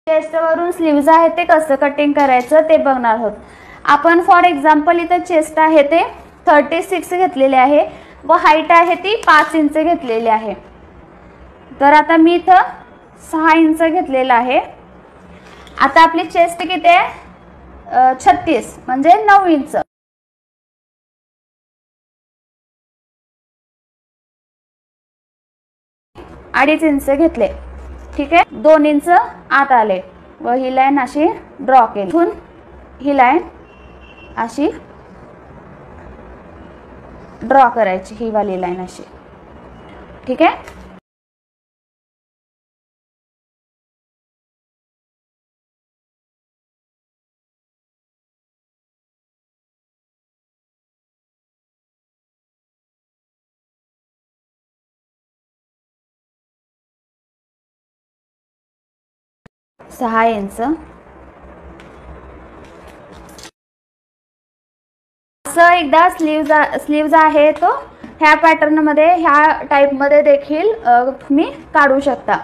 चेस्टवरून sleeves आहे ते कसं कटिंग करायचं ते बघणार आहोत आपण. फॉर एक्झाम्पल इथं चेस्ट आहे ते 36 घेतलेले आहे व हाईट आहे ती 5 इंच घेतलेली आहे. तर आता मी इथं 6 इंच घेतलेलं आहे. आता आपली चेस्ट किती आहे 36 म्हणजे 9 इंच. अडीच इंच घेतले. ठीक आहे. 2 इंच आत आले व ही लाईन अशी ड्रॉ केली. इथून ही लाईन अशी ड्रॉ करायची, ही वाली लाईन अशी. ठीक आहे. सहा इंच असं एकदा स्लीव्ज आहे तो ह्या पॅटर्न मध्ये ह्या टाइप मध्ये देखील तुम्ही काढू शकता.